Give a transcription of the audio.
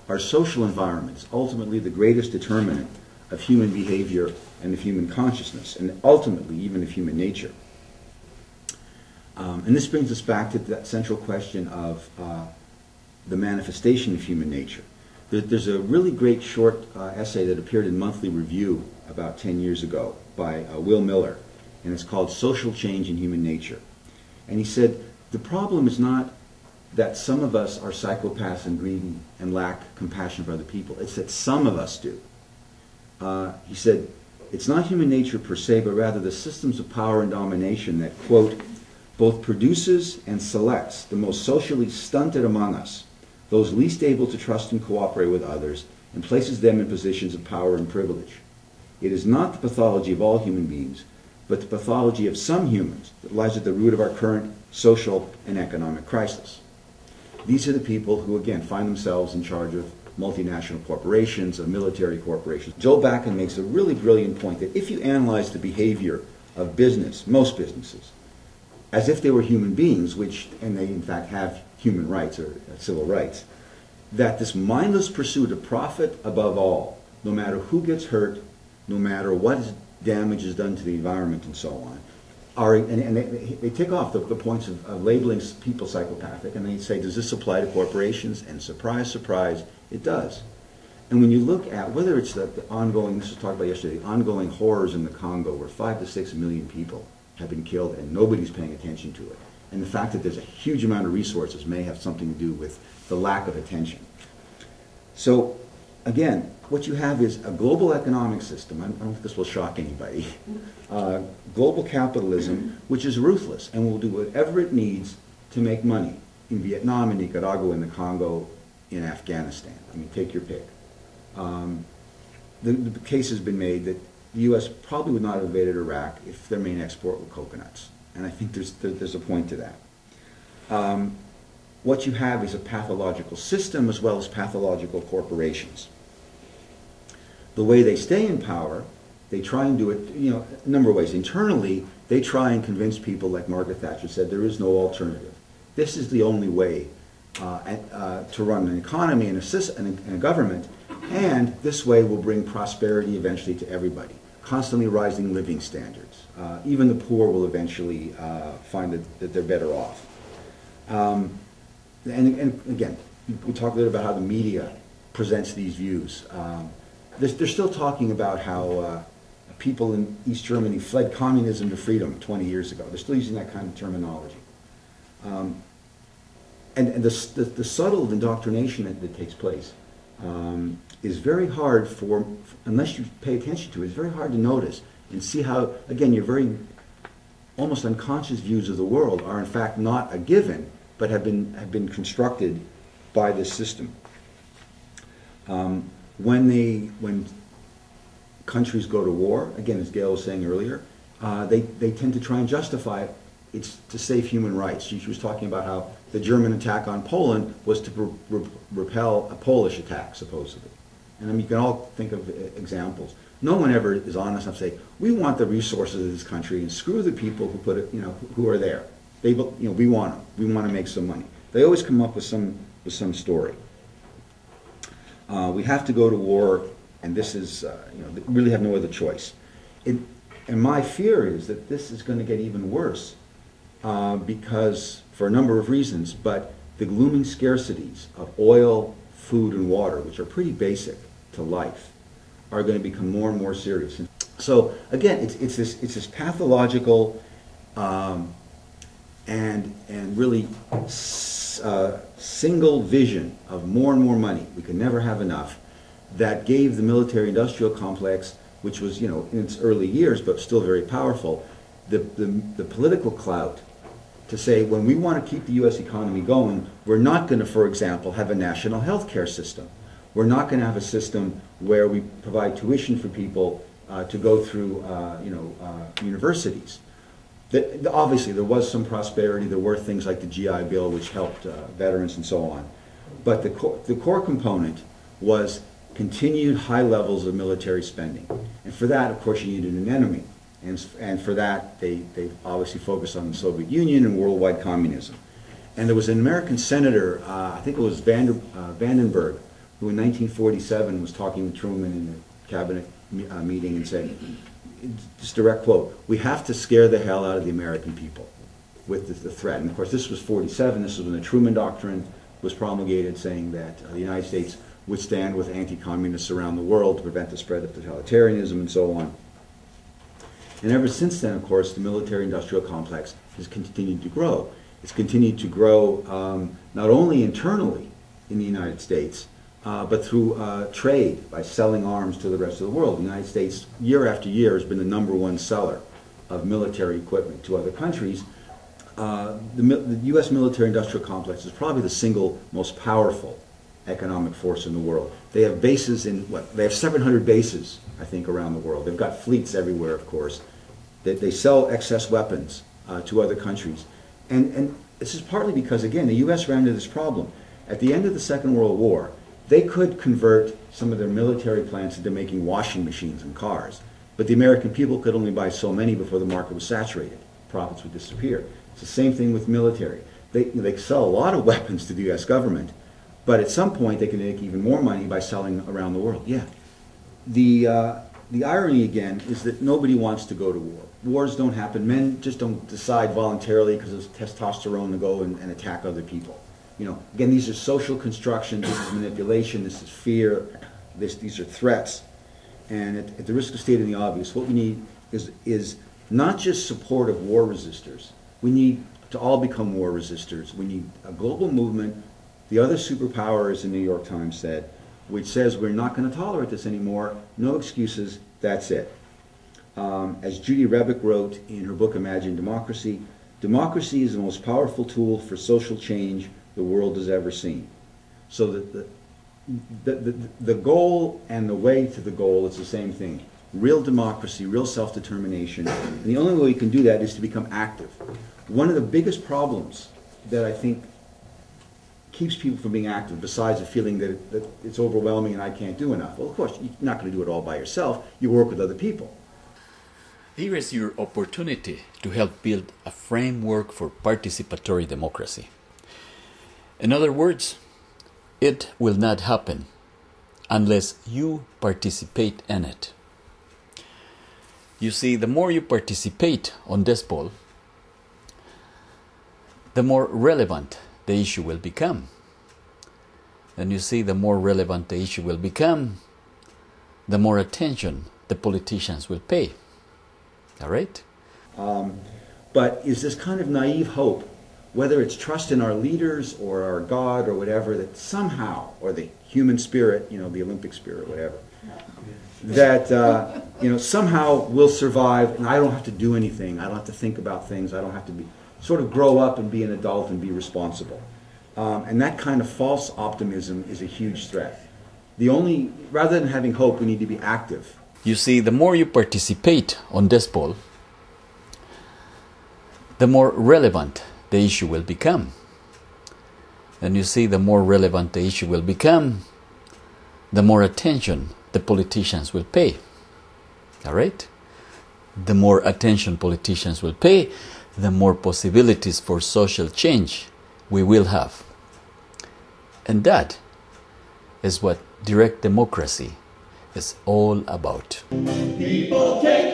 our social environment is ultimately the greatest determinant of human behavior and of human consciousness, and ultimately even of human nature. And this brings us back to that central question of the manifestation of human nature. There's a really great short essay that appeared in Monthly Review about 10 years ago by Will Miller, and it's called Social Change in Human Nature. And he said, the problem is not that some of us are psychopaths and greedy and lack compassion for other people. It's that some of us do. He said, it's not human nature per se, but rather the systems of power and domination that, quote, both produces and selects the most socially stunted among us, those least able to trust and cooperate with others, and places them in positions of power and privilege. It is not the pathology of all human beings, but the pathology of some humans that lies at the root of our current social and economic crisis. These are the people who, again, find themselves in charge of multinational corporations, of military corporations. Joel Bakken makes a really brilliant point that if you analyze the behavior of business, most businesses, as if they were human beings, and they in fact have human rights or civil rights, that this mindless pursuit of profit above all, no matter who gets hurt, no matter what damage is done to the environment and so on, and they take off the points of labeling people psychopathic, and they say, does this apply to corporations? And surprise, surprise, it does. And when you look at whether it's the ongoing, this was talked about yesterday, the ongoing horrors in the Congo where 5 to 6 million people have been killed and nobody's paying attention to it, and the fact that there's a huge amount of resources may have something to do with the lack of attention. So again, what you have is a global economic system. I don't know if this will shock anybody. Global capitalism, which is ruthless and will do whatever it needs to make money in Vietnam, in Nicaragua, in the Congo, in Afghanistan. I mean, take your pick. The case has been made that the U.S. probably would not have invaded Iraq if their main export were coconuts. And I think there's a point to that. What you have is a pathological system as well as pathological corporations. The way they stay in power, they try and do it, a number of ways. Internally, they try and convince people, like Margaret Thatcher said, there is no alternative. This is the only way to run an economy and a government, and this way will bring prosperity eventually to everybody. Constantly rising living standards. Even the poor will eventually find that they're better off. And again, we talked a little about how the media presents these views. They're still talking about how people in East Germany fled communism to freedom 20 years ago. They're still using that kind of terminology. And the subtle indoctrination that takes place is very hard unless you pay attention to it, it's very hard to notice and see how, again, your very almost unconscious views of the world are in fact not a given, but have been constructed by this system. When countries go to war, again, as Gail was saying earlier, they tend to try and justify it's to save human rights. She was talking about how the German attack on Poland was to repel a Polish attack, supposedly. And I mean, you can all think of examples. No one ever is honest enough to say, we want the resources of this country and screw the people who put it, who are there. We want them. We want to make some money. They always come up with some story. We have to go to war, and this is, they really have no other choice. And my fear is that this is going to get even worse because, for a number of reasons, but the glooming scarcities of oil, food, and water, which are pretty basic to life, are going to become more and more serious. So again, it's this pathological and really single vision of more and more money. We can never have enough. That gave the military-industrial complex, which was in its early years but still very powerful, the political clout to say, when we want to keep the U.S. economy going, we're not going to, for example, have a national health care system. We're not going to have a system where we provide tuition for people to go through universities. Obviously, there was some prosperity. There were things like the GI Bill, which helped veterans and so on. But the core component was continued high levels of military spending. And for that, of course, you needed an enemy. And for that, they obviously focused on the Soviet Union and worldwide communism. And there was an American senator, I think it was Vandenberg, who in 1947 was talking to Truman in a cabinet meeting and said, just direct quote, "We have to scare the hell out of the American people with the threat." And of course, this was 47. This was when the Truman Doctrine was promulgated, saying that the United States would stand with anti-communists around the world to prevent the spread of totalitarianism and so on. And ever since then, of course, the military-industrial complex has continued to grow. It's continued to grow not only internally in the United States, but through trade, by selling arms to the rest of the world. The United States, year after year, has been the #1 seller of military equipment to other countries. The U.S. military-industrial complex is probably the single most powerful economic force in the world. They have bases in, they have 700 bases, I think, around the world. They've got fleets everywhere, of course. They sell excess weapons to other countries. And this is partly because, again, the U.S. ran into this problem. At the end of the Second World War, they could convert some of their military plants into making washing machines and cars. But the American people could only buy so many before the market was saturated. Profits would disappear. It's the same thing with military. They sell a lot of weapons to the U.S. government, but at some point they can make even more money by selling around the world. Yeah. The irony, again, is that nobody wants to go to war. Wars don't happen. Men just don't decide voluntarily because of testosterone to go and attack other people. You know, again, these are social constructions. This is manipulation. This is fear. These are threats. And at the risk of stating the obvious, what we need is not just support of war resistors. We need to all become war resistors. We need a global movement. The other superpower, as the New York Times said, which says we're not going to tolerate this anymore. No excuses. That's it. As Judy Rebick wrote in her book Imagine Democracy, democracy is the most powerful tool for social change the world has ever seen. So that the goal and the way to the goal is the same thing. Real democracy, real self-determination. And the only way we can do that is to become active. One of the biggest problems that I think keeps people from being active, besides the feeling that it's overwhelming and I can't do enough. Well, of course, you're not going to do it all by yourself. You work with other people. Here is your opportunity to help build a framework for participatory democracy. In other words, it will not happen unless you participate in it. You see, the more you participate on this ball, the more relevant the issue will become. And you see, the more relevant the issue will become, the more attention the politicians will pay. All right? But is this kind of naive hope, whether it's trust in our leaders or our God or whatever, that somehow, or the human spirit, you know, the Olympic spirit, whatever, that somehow we'll survive and I don't have to do anything. I don't have to think about things. I don't have to sort of grow up and be an adult and be responsible. And that kind of false optimism is a huge threat. Rather than having hope, we need to be active. You see, the more you participate on this ball, the more relevant the issue will become. And you see, the more relevant the issue will become, the more attention the politicians will pay. All right? The more attention politicians will pay, the more possibilities for social change we will have. And that is what direct democracy is all about. People take